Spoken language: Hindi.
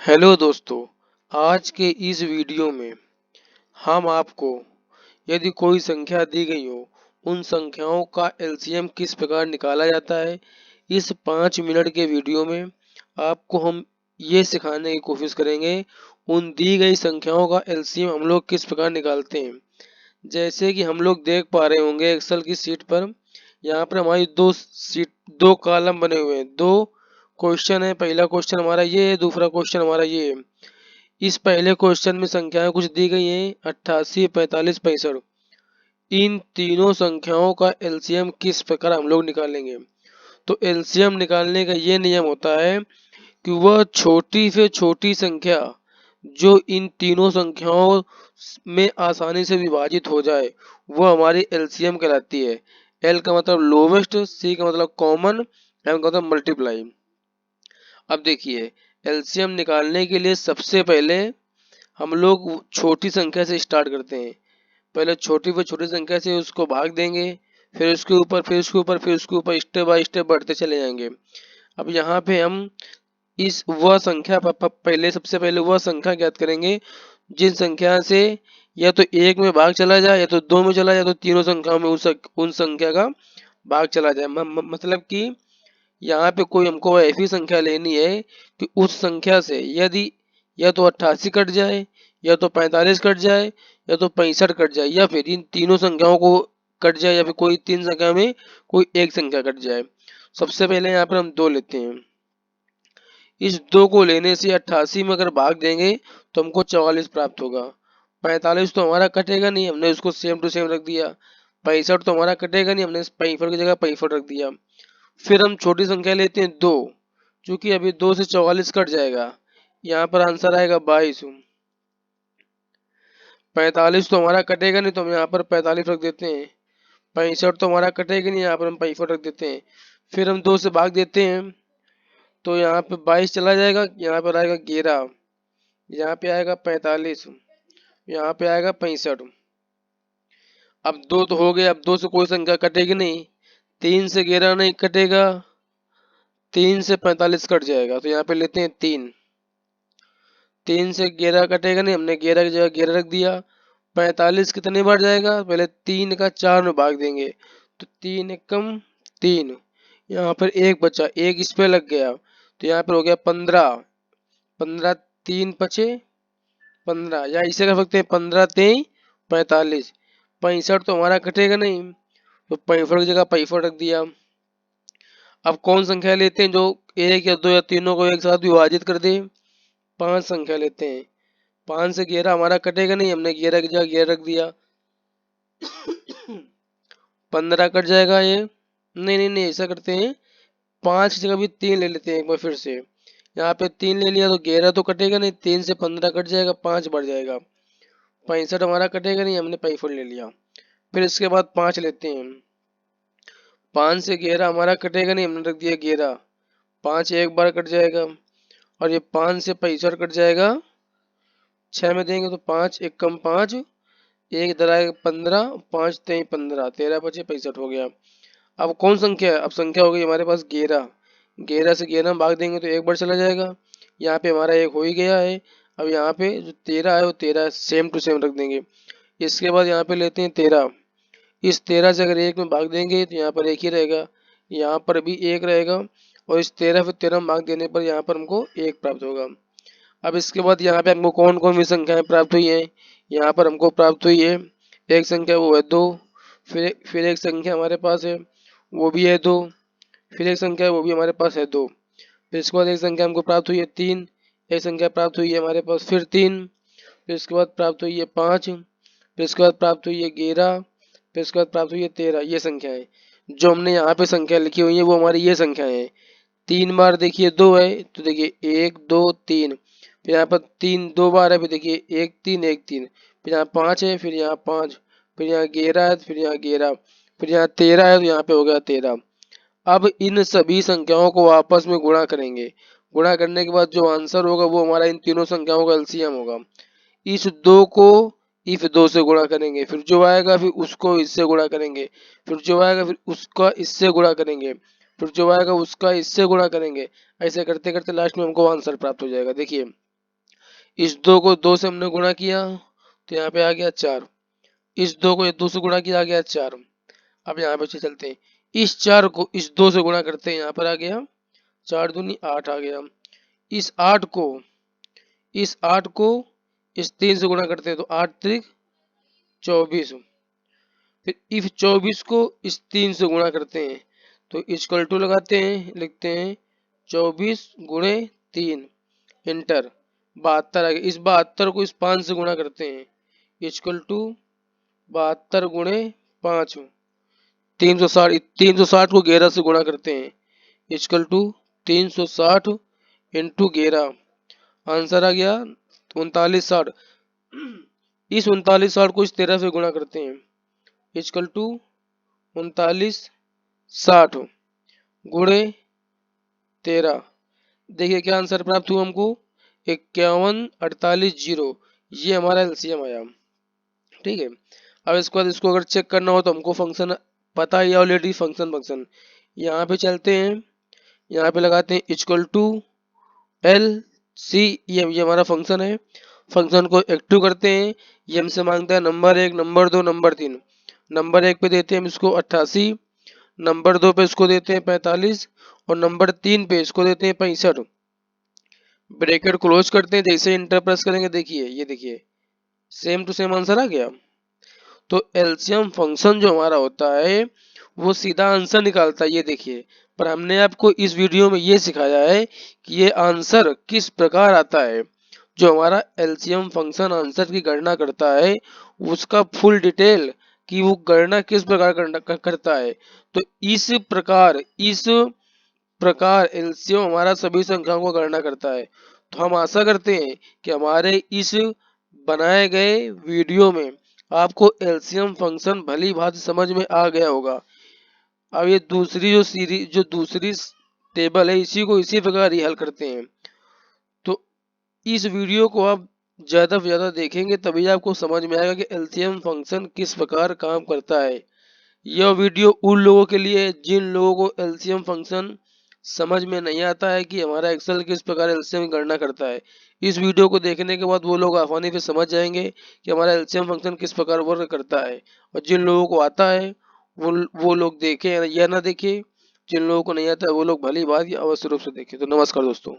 हेलो दोस्तों, आज के इस वीडियो में हम आपको यदि कोई संख्या दी गई हो उन संख्याओं का एलसीएम किस प्रकार निकाला जाता है, इस 5 मिनट के वीडियो में आपको हम ये सिखाने की कोशिश करेंगे उन दी गई संख्याओं का एलसीएम हम लोग किस प्रकार निकालते हैं। जैसे कि हम लोग देख पा रहे होंगे एक्सेल की शीट पर, यहाँ पर हमारी दो कॉलम बने हुए हैं, दो क्वेश्चन है। पहला क्वेश्चन हमारा ये है, दूसरा क्वेश्चन हमारा ये है। इस पहले क्वेश्चन में संख्याएं कुछ दी गई हैं 88, 45, 65। इन तीनों संख्याओं का एलसीएम किस प्रकार हम लोग निकालेंगे। तो एलसीएम निकालने का ये नियम होता है कि वह छोटी से छोटी संख्या जो इन तीनों संख्याओं में आसानी से विभाजित हो जाए वह हमारी एलसीएम कहलाती है। एल का मतलब लोवेस्ट, सी का मतलब कॉमन, एम का मतलब मल्टीप्लाई। अब देखिए, एलसीएम निकालने के लिए सबसे पहले हम लोग छोटी संख्या से स्टार्ट करते हैं। पहले छोटी व छोटी संख्या से उसको भाग देंगे, फिर उसके ऊपर, फिर उसके ऊपर, फिर उसके ऊपर स्टेप बाय स्टेप बढ़ते चले जाएंगे। अब यहाँ पे हम इस वह संख्या पहले सबसे पहले वह संख्या ज्ञात करेंगे जिन संख्या से या तो एक में भाग चला जाए, या तो दो में चला जाए, या तो तीनों संख्याओं में उन संख्या का भाग चला जाए। मतलब कि यहाँ पे कोई हमको ऐसी संख्या लेनी है कि उस संख्या से यदि या तो 88 कट जाए, या तो 45 कट जाए, या तो 65 कट जाए, या फिर इन तीनों संख्याओं को कट जाए, या फिर कोई तीन संख्या में कोई एक संख्या कट जाए। सबसे पहले यहाँ पर हम दो लेते हैं। इस दो को लेने से 88 में अगर भाग देंगे तो हमको 44 प्राप्त होगा। 45 तो हमारा कटेगा नहीं, हमने उसको सेम टू सेम रख दिया। 65 तो हमारा कटेगा नहीं, हमने 65 की जगह 65 रख दिया। फिर हम छोटी संख्या लेते हैं दो, क्योंकि अभी 2 से 44 कट जाएगा। यहाँ पर आंसर आएगा 22। 45 तो हमारा कटेगा नहीं, तो हम यहाँ पर 45 रख देते हैं। 65 तो हमारा कटेगा नहीं, यहाँ पर हम 65 रख देते हैं। फिर हम 2 से भाग देते हैं, तो यहाँ पे 22 चला जाएगा, यहाँ पर आएगा 11, यहाँ पे आएगा 45, यहाँ पे आएगा 65। अब दो तो हो गए, अब दो से कोई संख्या कटेगी नहीं। 3 से 11 नहीं कटेगा, 3 से 45 कट जाएगा, तो यहाँ पे लेते हैं 3। 3 से 11 कटेगा नहीं, हमने 11 की जगह 11 रख दिया। 45 कितने बार जाएगा, पहले 3 का 4 में भाग देंगे, तो 3 एकम 3, यहाँ पर एक बचा, एक इस पे लग गया, तो यहाँ पर हो गया 15। 15 3 पचे 15, या इसे कर सकते हैं 15 3 45। 65 तो हमारा कटेगा नहीं, तो 65 की जगह 65 रख दिया। अब कौन संख्या लेते हैं जो एक या दो या तीनों को एक साथ विभाजित कर दे। 5 संख्या लेते हैं। 5 से 11 हमारा कटेगा नहीं, हमने 11 की जगह 11 रख दिया। 15 कट जाएगा ये, नहीं नहीं नहीं, ऐसा करते हैं 5 की जगह भी 3 ले लेते हैं एक बार फिर से। यहाँ पे 3 ले लिया तो 11 तो कटेगा नहीं, 3 से 15 कट जाएगा, 5 बढ़ जाएगा। 65 हमारा कटेगा नहीं, हमने 65 ले लिया। फिर इसके बाद 5 लेते हैं। 5 से 11 हमारा कटेगा नहीं, हमने रख दिया 11। 5 एक बार कट जाएगा, और ये 5 से 65 कट जाएगा। 6 में देंगे तो 5 एक कम 5, एक इधर आएगा 15, 5 3 15, 13 बचे 65 हो गया। अब कौन संख्या है, अब संख्या हो गई हमारे पास 11। 11 से 11 में भाग देंगे तो एक बार चला जाएगा, यहाँ पे हमारा एक हो ही गया है। अब यहाँ पे जो 13 है वो 13 सेम टू सेम रख देंगे। इसके बाद यहाँ पे लेते हैं 13। इस 13 से अगर एक में भाग देंगे तो यहाँ पर एक ही रहेगा, यहाँ पर भी एक रहेगा, और इस 13 फिर 13 में भाग देने पर यहाँ पर हमको एक प्राप्त होगा। अब इसके बाद यहाँ पे हमको कौन कौन सी संख्याएं प्राप्त हुई है, यहाँ पर हमको प्राप्त हुई है एक संख्या, वो है 2। फिर एक संख्या हमारे पास है, वो भी है 2। फिर एक संख्या है, वो भी हमारे पास है 2। फिर इसके बाद एक संख्या हमको प्राप्त हुई है 3। एक संख्या प्राप्त हुई है हमारे पास फिर 3। फिर इसके बाद प्राप्त हुई है 5। फिर इसके बाद प्राप्त हुई है 11। फिर इसके बाद प्राप्त हुई है 13। ये संख्या है जो हमने यहाँ पे संख्या लिखी हुई है, वो हमारी ये संख्या है। 3 बार देखिए 2 है, तो देखिए 1 2 3। फिर यहाँ पर 3 2 बार है, फिर देखिए 1 3 1 3। फिर यहाँ 5 है, फिर यहाँ 5, फिर यहाँ 11 है, फिर यहाँ 11, फिर यहाँ 13 है, तो यहाँ पे हो गया 13। अब इन सभी संख्याओं को आपस में गुणा करेंगे। गुणा करने के बाद जो आंसर होगा वो हमारा इन तीनों संख्याओं का एलसीएम होगा। इस 2 को इस 2 से गुणा करेंगे, फिर जो आएगा फिर उसको इससे गुणा करेंगे, फिर जो आएगा फिर उसका इससे गुणा करेंगे, फिर जो आएगा उसका इससे गुणा करेंगे। ऐसे करते करते लास्ट में हमको आंसर प्राप्त हो जाएगा। देखिए इस 2 को 2 से हमने गुणा किया तो यहाँ पे आ गया 4। इस 2 को 2 से गुणा किया, आ गया 4। अब यहाँ पे चलते हैं, इस 4 को इस 2 से गुणा करते हैं, यहाँ पर आ गया 4 दूनी 8 आ गया। इस 8 को इस 3 से गुणा करते हैं तो 8 त्रिक 24। फिर इस 24 को इस 3 से गुणा करते हैं तो इक्वल टू लगाते हैं, लिखते हैं 24 गुणे 3 इंटर 72 आ गया। इस 72 को इस 5 से गुणा करते हैं, इक्वल टू 72 गुणे 5 360 को 11 से गुणा करते हैं, इक्वल टू 360 इंटू 11, आंसर आ गया 3960। इस 3960 को इस 13 से गुणा करते हैं, इक्वल टू 3960 गुणे 13। देखिए क्या आंसर प्राप्त हुआ हमको, 5148 ये हमारा एलसीएम आया। ठीक है, अब इसके बाद इसको अगर चेक करना हो तो हमको फंक्शन पता ही ऑलरेडी, फंक्शन यहाँ पे चलते हैं, यहाँ पे लगाते हैं इक्वल टू एल सी, ये हमारा फंक्शन है। फंक्शन को एक्टिव करते हैं, ये हमसे मांगता है नंबर 1, नंबर 2, नंबर 3। नंबर 1 पे देते हैं हम इसको 88, नंबर 2 पे इसको देते हैं 45 और नंबर 3 पे इसको देते हैं 65। ब्रैकेट क्लोज करते हैं, जैसे इंटर प्रेस करेंगे देखिए, ये देखिए सेम टू सेम आंसर आ गया। तो एलसीएम फंक्शन जो हमारा होता है वो सीधा आंसर निकालता है, ये देखिए। पर हमने आपको इस वीडियो में ये सिखाया है कि ये आंसर किस प्रकार आता है। जो हमारा एलसीएम फंक्शन आंसर की गणना करता है उसका फुल डिटेल कि वो गणना किस प्रकार करता है। तो इस प्रकार एलसीएम हमारा सभी संख्याओं को गणना करता है। तो हम आशा करते हैं कि हमारे इस बनाए गए वीडियो में आपको एलसीएम फंक्शन भली भांति समझ में आ गया होगा। अब ये दूसरी टेबल है, इसी को इसी प्रकार ही हल करते हैं। तो इस वीडियो को आप ज़्यादा से ज़्यादा देखेंगे तभी आपको समझ में आएगा कि एलसीएम फंक्शन किस प्रकार काम करता है। यह वीडियो उन लोगों के लिए है जिन लोगों को एलसीएम फंक्शन समझ में नहीं आता है कि हमारा एक्सेल किस प्रकार एलसीएम की गणना करता है। इस वीडियो को देखने के बाद वो लोग आसानी से समझ जाएंगे कि हमारा एलसीएम फंक्शन किस प्रकार वर्क करता है। और जिन लोगों को आता है वो लोग देखें या ना देखें, जिन लोगों को नहीं आता है वो लोग भली बात अवश्य रूप से देखें। तो नमस्कार दोस्तों।